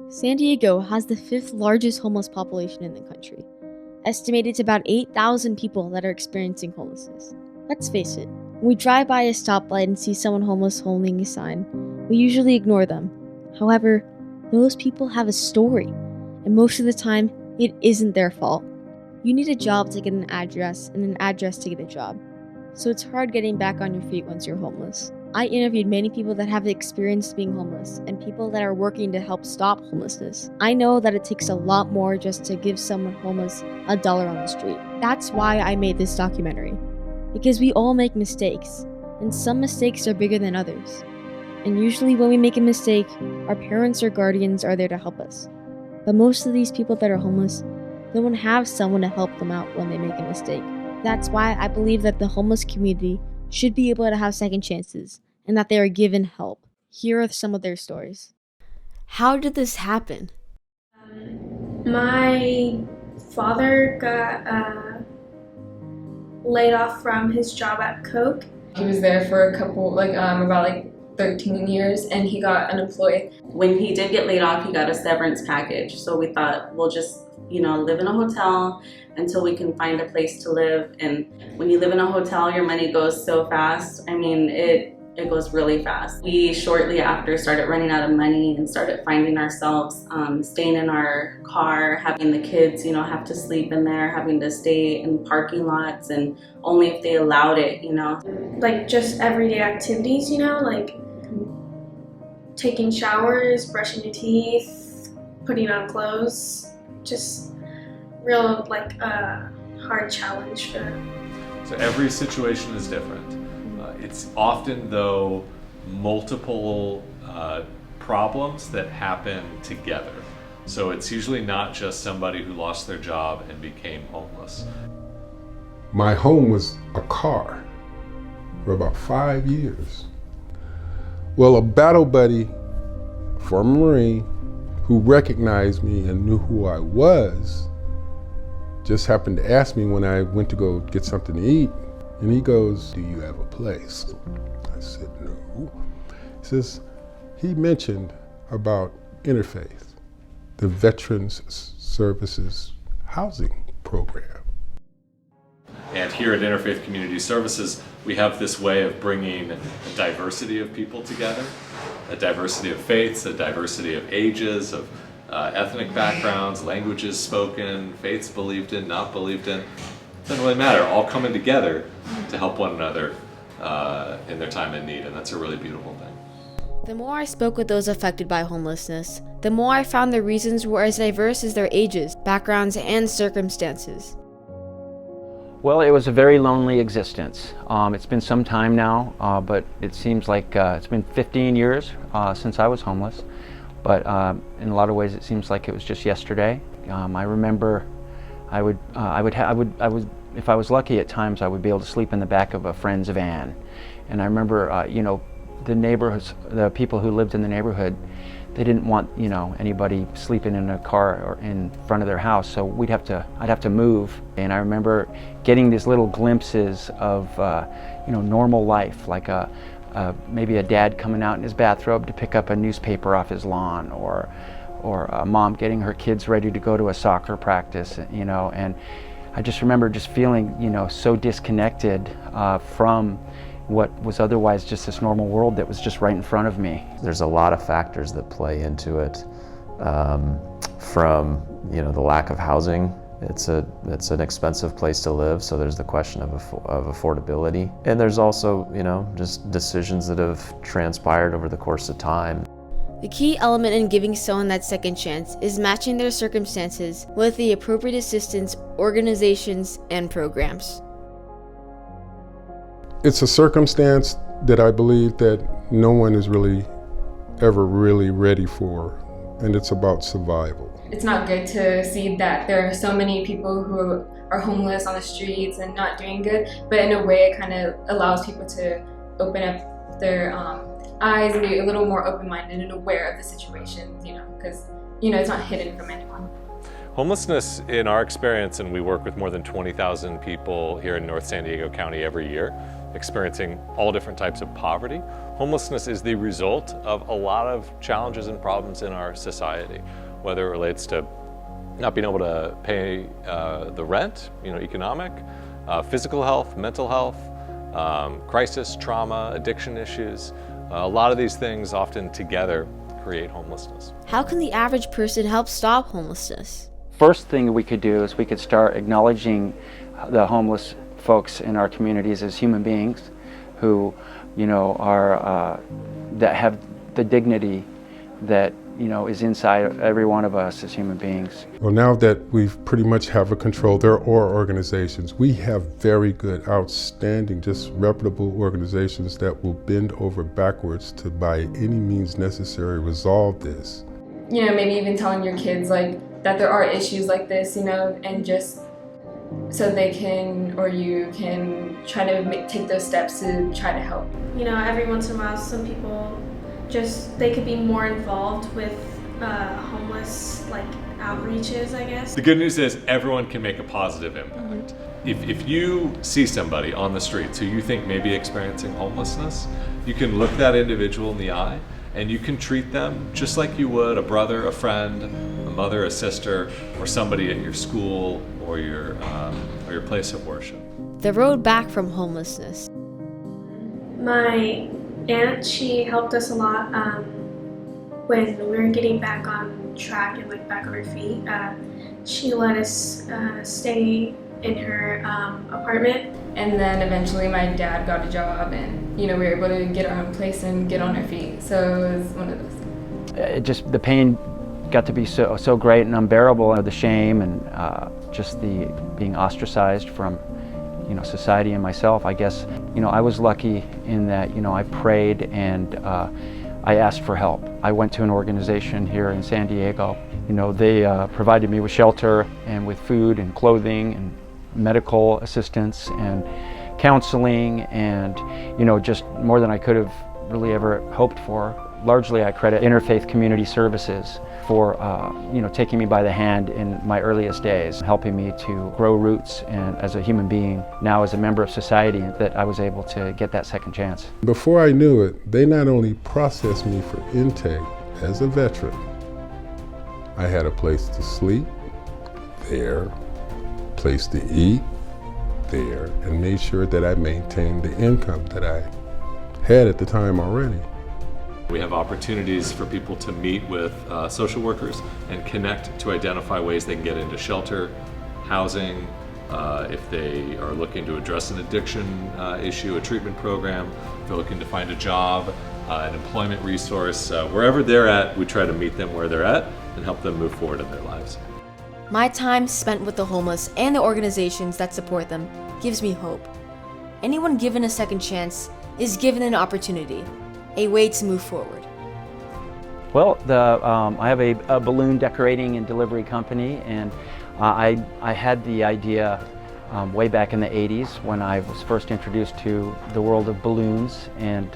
San Diego has the 5th largest homeless population in the country, estimated to about 8,000 people that are experiencing homelessness. Let's face it, when we drive by a stoplight and see someone homeless holding a sign, we usually ignore them. However, those people have a story, and most of the time, it isn't their fault. You need a job to get an address, and an address to get a job. So it's hard getting back on your feet once you're homeless. I interviewed many people that have experienced being homeless and people that are working to help stop homelessness. I know that it takes a lot more just to give someone homeless $1 on the street. That's why I made this documentary. Because we all make mistakes, and some mistakes are bigger than others. And usually when we make a mistake, our parents or guardians are there to help us. But most of these people that are homeless don't have someone to help them out when they make a mistake. That's why I believe that the homeless community should be able to have second chances, and that they are given help. Here are some of their stories. How did this happen? My father got laid off from his job at Coke. He was there for a couple, about 13 years, and he got unemployed. When he did get laid off, he got a severance package. So we thought we'll just, live in a hotel until we can find a place to live. And when you live in a hotel, your money goes so fast. I mean, it goes really fast. We shortly after started running out of money and started finding ourselves staying in our car, having the kids, have to sleep in there, having to stay in parking lots, and only if they allowed it, Like just everyday activities, like taking showers, brushing your teeth, putting on clothes, just real hard challenge for them. So every situation is different. It's often, though, multiple problems that happen together. So it's usually not just somebody who lost their job and became homeless. My home was a car for about 5 years. Well, a battle buddy, former Marine, who recognized me and knew who I was, just happened to ask me when I went to go get something to eat, and he goes, "Do you have a place?" I said, "No." He says, he mentioned about Interfaith, the Veterans Services Housing Program. And here at Interfaith Community Services, we have this way of bringing a diversity of people together, a diversity of faiths, a diversity of ages, of ethnic backgrounds, languages spoken, faiths believed in, not believed in. It doesn't really matter, all coming together to help one another in their time of need, and that's a really beautiful thing. The more I spoke with those affected by homelessness, the more I found their reasons were as diverse as their ages, backgrounds, and circumstances. Well, it was a very lonely existence. It's been some time now, but it seems like it's been 15 years since I was homeless. But in a lot of ways, it seems like it was just yesterday. I remember I would, if I was lucky at times, I would be able to sleep in the back of a friend's van. And I remember, the neighborhoods, the people who lived in the neighborhood, they didn't want, anybody sleeping in a car or in front of their house, so I'd have to move. And I remember getting these little glimpses of, normal life, like maybe a dad coming out in his bathrobe to pick up a newspaper off his lawn, or a mom getting her kids ready to go to a soccer practice, and I just remember just feeling, so disconnected from what was otherwise just this normal world that was just right in front of me. There's a lot of factors that play into it, from the lack of housing. It's an expensive place to live, so there's the question of affordability, and there's also just decisions that have transpired over the course of time. The key element in giving someone that second chance is matching their circumstances with the appropriate assistance, organizations, and programs. It's a circumstance that I believe that no one is ever really ready for, and it's about survival. It's not good to see that there are so many people who are homeless on the streets and not doing good, but in a way it kind of allows people to open up their eyes and be a little more open-minded and aware of the situations, because, it's not hidden from anyone. Homelessness, in our experience, and we work with more than 20,000 people here in North San Diego County every year, experiencing all different types of poverty. Homelessness is the result of a lot of challenges and problems in our society, whether it relates to not being able to pay the rent, economic, physical health, mental health, crisis, trauma, addiction issues. A lot of these things often together create homelessness. How can the average person help stop homelessness? First thing we could do is we could start acknowledging the homeless folks in our communities as human beings who, are that have the dignity that is inside every one of us as human beings. Well, now that we've pretty much have a control, there are organizations. We have very good, outstanding, just reputable organizations that will bend over backwards to, by any means necessary, resolve this. Maybe even telling your kids that there are issues like this, and just so they can, or you can try to take those steps to try to help. Every once in a while, some people they could be more involved with homeless outreaches, I guess. The good news is everyone can make a positive impact. If you see somebody on the streets who you think may be experiencing homelessness, you can look that individual in the eye and you can treat them just like you would a brother, a friend, a mother, a sister, or somebody at your school or your place of worship. The road back from homelessness. My aunt, she helped us a lot when we were getting back on track and back on our feet. She let us stay in her apartment. And then eventually my dad got a job and, we were able to get our own place and get on our feet. So it was one of those. The pain got to be so great and unbearable, the shame and just the being ostracized from society and myself. I guess I was lucky in that I prayed and I asked for help. I went to an organization here in San Diego. They provided me with shelter and with food and clothing and medical assistance and counseling and just more than I could have really ever hoped for. Largely I credit Interfaith Community Services for taking me by the hand in my earliest days, helping me to grow roots and as a human being, now as a member of society, that I was able to get that second chance. Before I knew it, they not only processed me for intake as a veteran, I had a place to sleep there, place to eat there, and made sure that I maintained the income that I had at the time already. We have opportunities for people to meet with social workers and connect to identify ways they can get into shelter, housing, if they are looking to address an addiction issue, a treatment program, if they're looking to find a job, an employment resource. Wherever they're at, we try to meet them where they're at and help them move forward in their lives. My time spent with the homeless and the organizations that support them gives me hope. Anyone given a second chance is given an opportunity, a way to move forward. Well, I have a balloon decorating and delivery company, and I had the idea way back in the 80s when I was first introduced to the world of balloons. And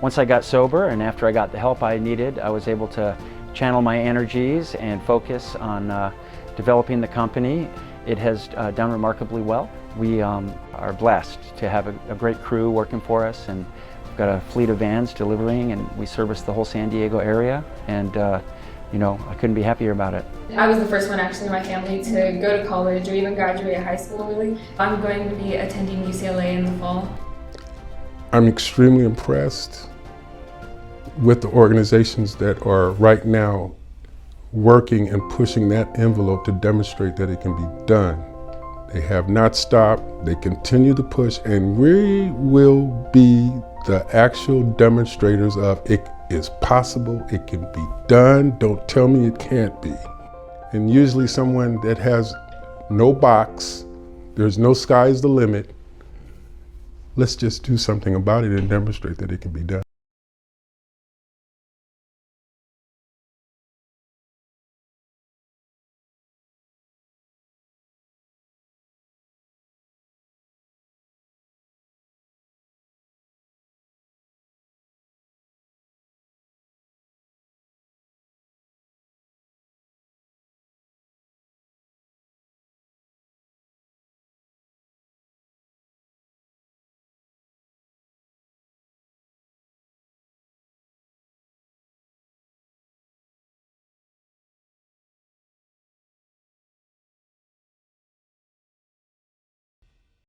once I got sober and after I got the help I needed, I was able to channel my energies and focus on developing the company. It has done remarkably well. We are blessed to have a great crew working for us, and we've got a fleet of vans delivering, and we service the whole San Diego area, and I couldn't be happier about it. I was the first one actually in my family to go to college or even graduate high school, really. I'm going to be attending UCLA in the fall. I'm extremely impressed with the organizations that are right now working and pushing that envelope to demonstrate that it can be done. They have not stopped, they continue to push, and we will be the actual demonstrators of it is possible, it can be done, don't tell me it can't be. And usually someone that has no box, there's no sky's the limit, let's just do something about it and demonstrate that it can be done.